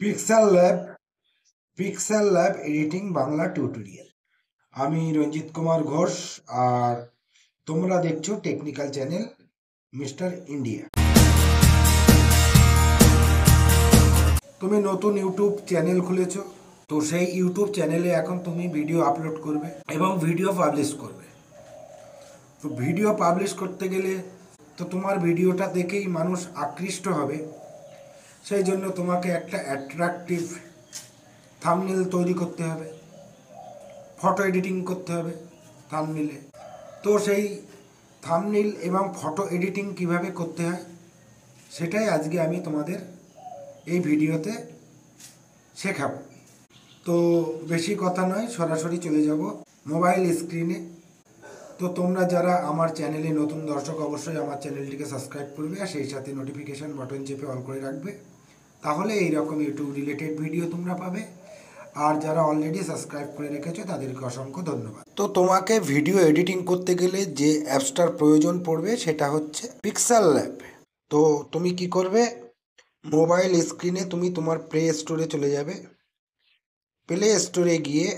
Pixel lab editing Bangla tutorial. আমি রঞ্জিত কুমার ঘোষ, আর তোমরা দেখছো টেকনিক্যাল চ্যানেল মিস্টার ইন্ডিয়া। তুমি নতুন ইউটিউব চ্যানেল খুলেছো, তো সেই ইউটিউব চ্যানেলে এখন তুমি ভিডিও আপলোড করবে এবং ভিডিও পাবলিশ করবে। তো ভিডিও পাবলিশ করতে গেলে তো তোমার ভিডিওটা দেখেই মানুষ আকৃষ্ট হবে, সেই জন্য তোমাকে একটা অ্যাট্রাকটিভ থাম্বনেল তৈরি করতে হবে, ফটো এডিটিং করতে হবে থাম্বনেলে। তো সেই থাম্বনেল এবং ফটো এডিটিং কিভাবে করতে হয় সেটাই আজকে আমি তোমাদের এই ভিডিওতে শেখাবো। তো বেশি কথা নয়, সরাসরি চলে যাব মোবাইল স্ক্রিনে। তো তোমরা যারা আমার চ্যানেলে নতুন দর্শক, অবশ্যই আমার চ্যানেলটিকে সাবস্ক্রাইব করবে আর সেই সাথে নোটিফিকেশান বাটন চেপে অন করে রাখবে, তাহলে এইরকম ইউটিউব রিলেটেড ভিডিও তোমরা পাবে। আর যারা অলরেডি সাবস্ক্রাইব করে রেখেছো তাদেরকে অসংখ্য ধন্যবাদ। তো তোমাকে ভিডিও এডিটিং করতে গেলে যে অ্যাপসটার প্রয়োজন পড়বে সেটা হচ্ছে পিক্সেল ল্যাব। তো তুমি কি করবে, মোবাইল স্ক্রিনে তুমি তোমার প্লে স্টোরে চলে যাবে। প্লে স্টোরে গিয়ে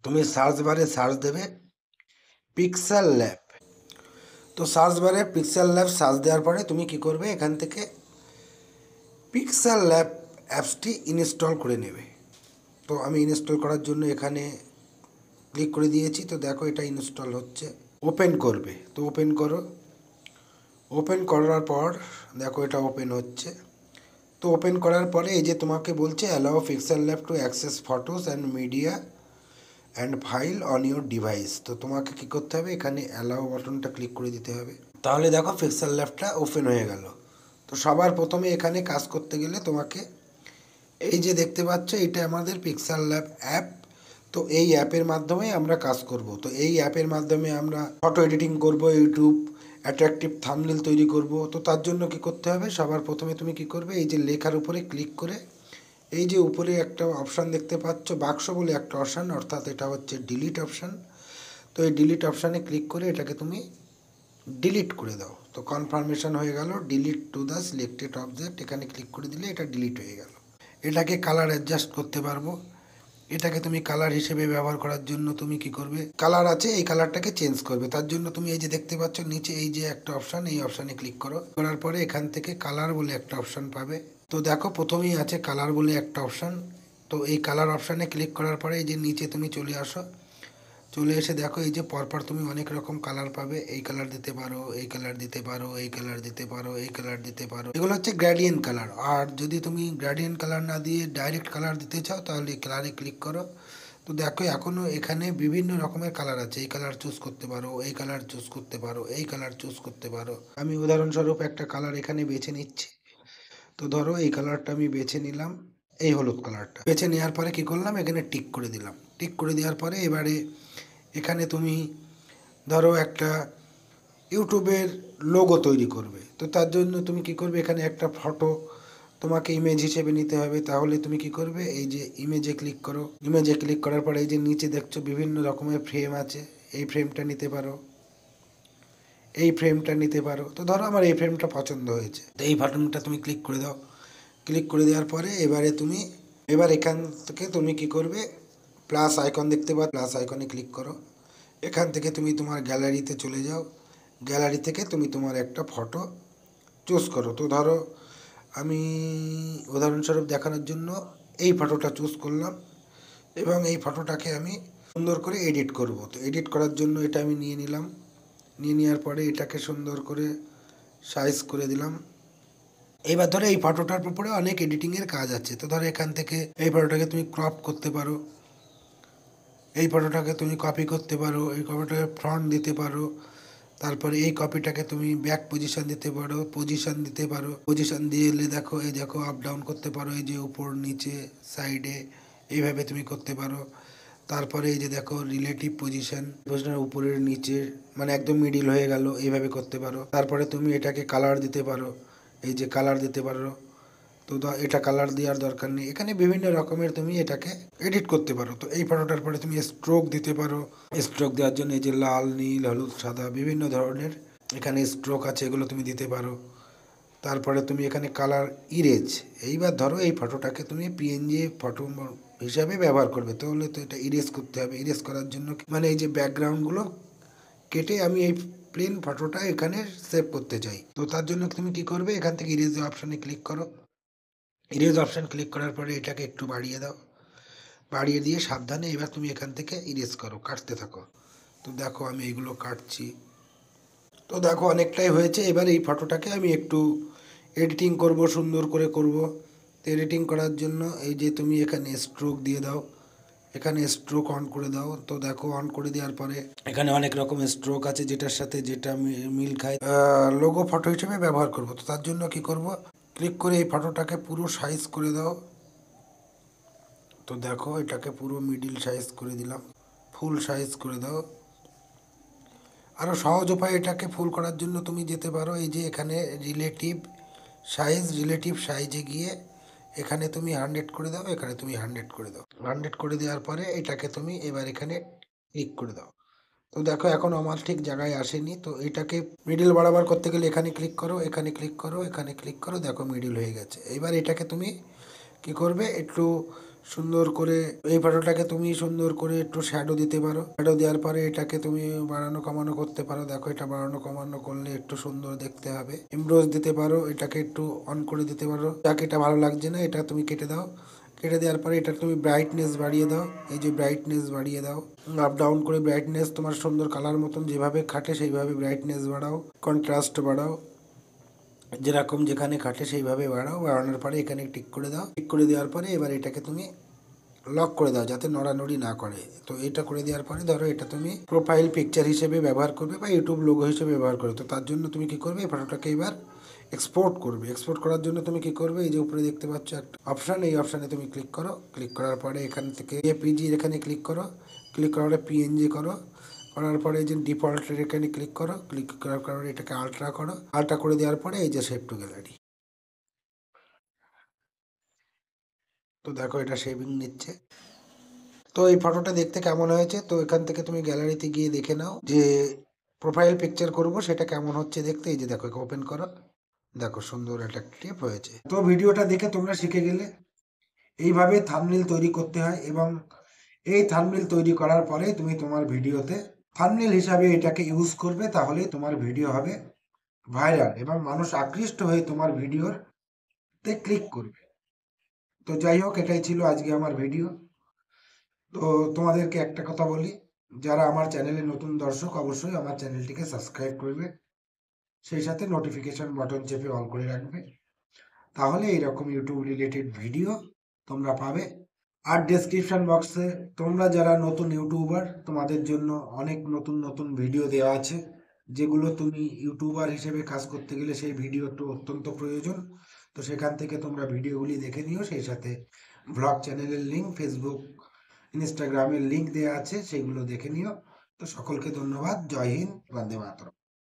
তুমি সার্চ বারে সার্চ দেবে পিক্সেল ল্যাব। তো সার্চ বারে পিক্সেল ল্যাব সার্চ দেওয়ার পরে তুমি কি করবে, এখান থেকে পিক্সেল ল্যাব অ্যাপসটি ইনস্টল করে নেবে। তো আমি ইনস্টল করার জন্য এখানে ক্লিক করে দিয়েছি। তো দেখো এটা ইনস্টল হচ্ছে, ওপেন করবে। তো ওপেন করো। ওপেন করার পর দেখো এটা ওপেন হচ্ছে। তো ওপেন করার পরে এই যে তোমাকে বলছে allow pixel lab to access photos and media and file on your device. তো তোমাকে কি করতে হবে, এখানে অ্যালাউ বাটনটা ক্লিক করে দিতে হবে। তাহলে দেখো পিক্সেল ল্যাবটা ওপেন হয়ে গেল। তো সবার প্রথমে এখানে কাজ করতে গেলে তোমাকে এই যে দেখতে পাচ্ছ, এটা আমাদের পিক্সেল ল্যাব অ্যাপ। তো এই অ্যাপের মাধ্যমে আমরা কাজ করব। তো এই অ্যাপের মাধ্যমে আমরা ফটো এডিটিং করব, ইউটিউব অ্যাট্রাকটিভ থাম্বনেল তৈরি করব। তো তার জন্য কি করতে হবে, সবার প্রথমে তুমি কি করবে, এই যে লেখার উপরে ক্লিক করে এই যে উপরে একটা অপশান দেখতে পাচ্ছ, বাক্স বলে একটা অপশান, অর্থাৎ এটা হচ্ছে ডিলিট অপশান। তো এই ডিলিট অপশানে ক্লিক করে এটাকে তুমি ডিলিট করে দাও। তো কনফার্মেশন হয়ে গেল, delete to the selected object, এখানে ক্লিক করে দিলে এটা ডিলিট হয়ে গেল। এটাকে কালার অ্যাডজাস্ট করতে পারবো। এটাকে তুমি কালার হিসেবে ব্যবহার করার জন্য তুমি কি করবে, কালার আছে এই কালারটাকে চেঞ্জ করবে। তার জন্য তুমি এই যে দেখতে পাচ্ছ নিচে এই যে একটা অপশান, এই অপশানে ক্লিক করো। করার পরে এখান থেকে কালার বলে একটা অপশান পাবে। তো দেখো প্রথমেই আছে কালার বলে একটা অপশান। তো এই কালার অপশানে ক্লিক করার পরে এই যে নিচে তুমি চলে আসো। চলে এসে দেখো এই যে পরপর তুমি অনেক রকম কালার পাবে। এই কালার দিতে পারো, এই কালার দিতে পারো, এই কালার দিতে পারো, এই কালার দিতে পারো। এগুলো হচ্ছে গ্রেডিয়েন্ট কালার। আর যদি তুমি গ্রেডিয়েন্ট কালার না দিয়ে ডাইরেক্ট কালার দিতে চাও তাহলে কালারে ক্লিক করো। তো দেখো এখনও এখানে বিভিন্ন রকমের কালার আছে। এই কালার চুজ করতে পারো, এই কালার চুজ করতে পারো, এই কালার চুজ করতে পারো। আমি উদাহরণস্বরূপ একটা কালার এখানে বেছে নিচ্ছি। তো ধরো এই কালারটা আমি বেছে নিলাম, এই হলুদ কালারটা বেছে নেওয়ার পরে কি করলাম, এখানে টিক করে দিলাম। টিক করে দেওয়ার পরে এবারে এখানে তুমি ধরো একটা ইউটিউবের লোগো তৈরি করবে। তো তার জন্য তুমি কি করবে, এখানে একটা ফটো তোমাকে ইমেজ হিসেবে নিতে হবে। তাহলে তুমি কি করবে, এই যে ইমেজে ক্লিক করো। ইমেজে ক্লিক করার পরে এই যে নিচে দেখছো বিভিন্ন রকমের ফ্রেম আছে, এই ফ্রেমটা নিতে পারো, এই ফ্রেমটা নিতে পারো। তো ধরো আমার এই ফ্রেমটা পছন্দ হয়েছে, তো এই বাটনটা তুমি ক্লিক করে দাও। ক্লিক করে দেওয়ার পরে এবার এখান থেকে তুমি কি করবে, প্লাস আইকন দেখতে পাও, প্লাস আইকনে ক্লিক করো। এখান থেকে তুমি তোমার গ্যালারিতে চলে যাও। গ্যালারি থেকে তুমি তোমার একটা ফটো চুজ করো। তো ধরো আমি উদাহরণস্বরূপ দেখানোর জন্য এই ফটোটা চুজ করলাম এবং এই ফটোটাকে আমি সুন্দর করে এডিট করব। তো এডিট করার জন্য এটা আমি নিয়ে নিলাম। নিয়ে নেওয়ার পরে এটাকে সুন্দর করে সাইজ করে দিলাম। এবার ধরো এই ফটোটার উপরে অনেক এডিটিংয়ের কাজ আছে। তো ধরো এখান থেকে এই ফটোটাকে তুমি ক্রপ করতে পারো, এই ফটোটাকে তুমি কপি করতে পারো, এই কপিটাকে ফ্রন্ট দিতে পারো। তারপরে এই কপিটাকে তুমি ব্যাক পজিশন দিতে পারো, পজিশন দিয়ে এলে দেখো এই দেখো আপ ডাউন করতে পারো, এই যে উপর নিচে সাইডে এইভাবে তুমি করতে পারো। তারপরে এই যে দেখো রিলেটিভ পজিশন, উপরের নিচে মানে একদম মিডিল হয়ে গেল, এইভাবে করতে পারো। তারপরে তুমি এটাকে কালার দিতে পারো, এই যে কালার দিতে পারো। তো এটা কালার দেওয়ার দরকার নেই, এখানে বিভিন্ন রকমের তুমি এটাকে এডিট করতে পারো। তো এই ফটোটার পরে তুমি স্ট্রোক দিতে পারো। স্ট্রোক দেওয়ার জন্য এই যে লাল, নীল, হলুদ, সাদা বিভিন্ন ধরনের এখানে স্ট্রোক আছে, এগুলো তুমি দিতে পারো। তারপরে তুমি এখানে কালার ইরেজ, এইবার ধরো এই ফটোটাকে তুমি পিএনজি ফটো হিসাবে ব্যবহার করবে, তাহলে তো এটা ইরেজ করতে হবে। ইরেজ করার জন্য মানে এই যে ব্যাকগ্রাউন্ডগুলো কেটে আমি এই প্লেন ফটোটা এখানে সেভ করতে চাই, তো তার জন্য তুমি কি করবে, এখান থেকে ইরেজ অপশানে ক্লিক করো। ইরেজ অপশান ক্লিক করার পরে এটাকে একটু বাড়িয়ে দাও, বাড়িয়ে দিয়ে সাবধানে এবার তুমি এখান থেকে ইরেজ করো, কাটতে থাকো। তো দেখো আমি এইগুলো কাটছি। তো দেখো অনেকটাই হয়েছে। এবার এই ফটোটাকে আমি একটু এডিটিং করব, সুন্দর করে করব। তো এডিটিং করার জন্য এই যে তুমি এখানে স্ট্রোক দিয়ে দাও, এখানে স্ট্রোক অন করে দাও। তো দেখো অন করে দেওয়ার পরে এখানে অনেক রকম স্ট্রোক আছে, যেটার সাথে যেটা মিল খায় লোগো ফটো হিসেবে ব্যবহার করব। তো তার জন্য কি করব, ক্লিক করে এই ফটোটাকে পুরো সাইজ করে দাও। তো দেখো এটাকে পুরো মিডিল সাইজ করে দিলাম, ফুল সাইজ করে দাও। আরও সহজ উপায় এটাকে ফুল করার জন্য তুমি যেতে পারো এই যে এখানে রিলেটিভ সাইজে গিয়ে এখানে তুমি 100 করে দাও, এখানে তুমি 100 করে দাও। 100 করে দেওয়ার পরে এটাকে তুমি এবার এখানে ক্লিক করে দাও। তো দেখো এখন আমার ঠিক জায়গায় আসেনি, তো এটাকে মিডিল বরাবর করতে গেলে এখানে ক্লিক করো, এখানে ক্লিক করো, এখানে ক্লিক করো, দেখো মিডিল হয়ে গেছে। এবার এটাকে তুমি কি করবে, একটু সুন্দর করে এই ফটোটাকে তুমি সুন্দর করে একটু শ্যাডো দিতে পারো। শ্যাডো দেওয়ার পরে এটাকে তুমি বাড়ানো কমানো করতে পারো। দেখো এটা বাড়ানো কমানো করলে একটু সুন্দর দেখতে হবে। এমব্রোজ দিতে পারো, এটাকে একটু অন করে দিতে পারো। যাকে এটা ভালো লাগছে না এটা তুমি কেটে দাও। কেটে দেওয়ার পরে এটা তুমি ব্রাইটনেস বাড়িয়ে দাও, এই যে ব্রাইটনেস বাড়িয়ে দাও, আপ ডাউন করে ব্রাইটনেস তোমার সুন্দর কালার মতন যেভাবে খাটে সেইভাবে ব্রাইটনেস বাড়াও, কন্ট্রাস্ট বাড়াও, যেরকম যেখানে কাটে সেইভাবে বাড়াও। বাড়ানোর পরে এখানে টিক করে দাও। টিক করে দেওয়ার পরে এবার এটাকে তুমি লক করে দাও যাতে নড়ানড়ি না করে। তো এটা করে দেওয়ার পরে ধরো এটা তুমি প্রোফাইল পিকচার হিসেবে ব্যবহার করবে বা ইউটিউব লোগো হিসেবে ব্যবহার করবে। তো তার জন্য তুমি কি করবে, এই ফটোটাকে এবার এক্সপোর্ট করবে। এক্সপোর্ট করার জন্য তুমি কি করবে, এই যে উপরে দেখতে পাচ্ছ একটা অপশান, এই অপশানে তুমি ক্লিক করো। ক্লিক করার পরে এখান থেকে এপিজি এখানে ক্লিক করো। ক্লিক করার পরে পিএনজি করো। করার পরে এই যে ডিফল্টের এখানে ক্লিক করো। ক্লিক করার পরে এটাকে আলট্রা করো। আলট্রা করে দেওয়ার পরে এই যে সেভ টু গ্যালারি। তো দেখো এটা শেভিং নিচ্ছে। তো এই ফটোটা দেখতে কেমন হয়েছে, তো এখান থেকে তুমি গ্যালারিতে গিয়ে দেখে নাও যে প্রোফাইল পিকচার করব সেটা কেমন হচ্ছে দেখতে। এই যে দেখো ওপেন করো, দেখো সুন্দর অ্যাট্রাকটিভ হয়েছে। তো ভিডিওটা দেখে তোমরা শিখে গেলে এইভাবে থাম্বনেল তৈরি করতে হয়, এবং এই থাম্বনেল তৈরি করার পরে তুমি তোমার ভিডিওতে থাম্বনেল হিসাবে এটাকে ইউজ করবে, তাহলে তোমার ভিডিও হবে ভাইরাল এবং মানুষ আকৃষ্ট হয়ে তোমার ভিডিওর তে ক্লিক করবে। তো যাই হোক, এটাই ছিল আজকে আমার ভিডিও। তো তোমাদেরকে একটা কথা বলি, যারা আমার চ্যানেলে নতুন দর্শক অবশ্যই আমার চ্যানেলটিকে সাবস্ক্রাইব করবে, সেই সাথে নোটিফিকেশন বাটন চেপে অল করে রাখবে, তাহলে এইরকম ইউটিউব রিলেটেড ভিডিও তোমরা পাবে। আর ডেসক্রিপশন বক্সে তোমরা যারা নতুন ইউটিউবার তোমাদের জন্য অনেক নতুন নতুন ভিডিও দেওয়া আছে, যেগুলো তুমি ইউটিউবার হিসেবে কাজ করতে গেলে সেই ভিডিওটা অত্যন্ত প্রয়োজন। তো সেখান থেকে তোমরা ভিডিওগুলি দেখে নিও, সেই সাথে ব্লগ চ্যানেলের লিঙ্ক, ফেসবুক ইনস্টাগ্রামের লিঙ্ক দেওয়া আছে, সেগুলো দেখে নিও। তো সকলকে ধন্যবাদ। জয় হিন্দ, বন্দে মাতরম।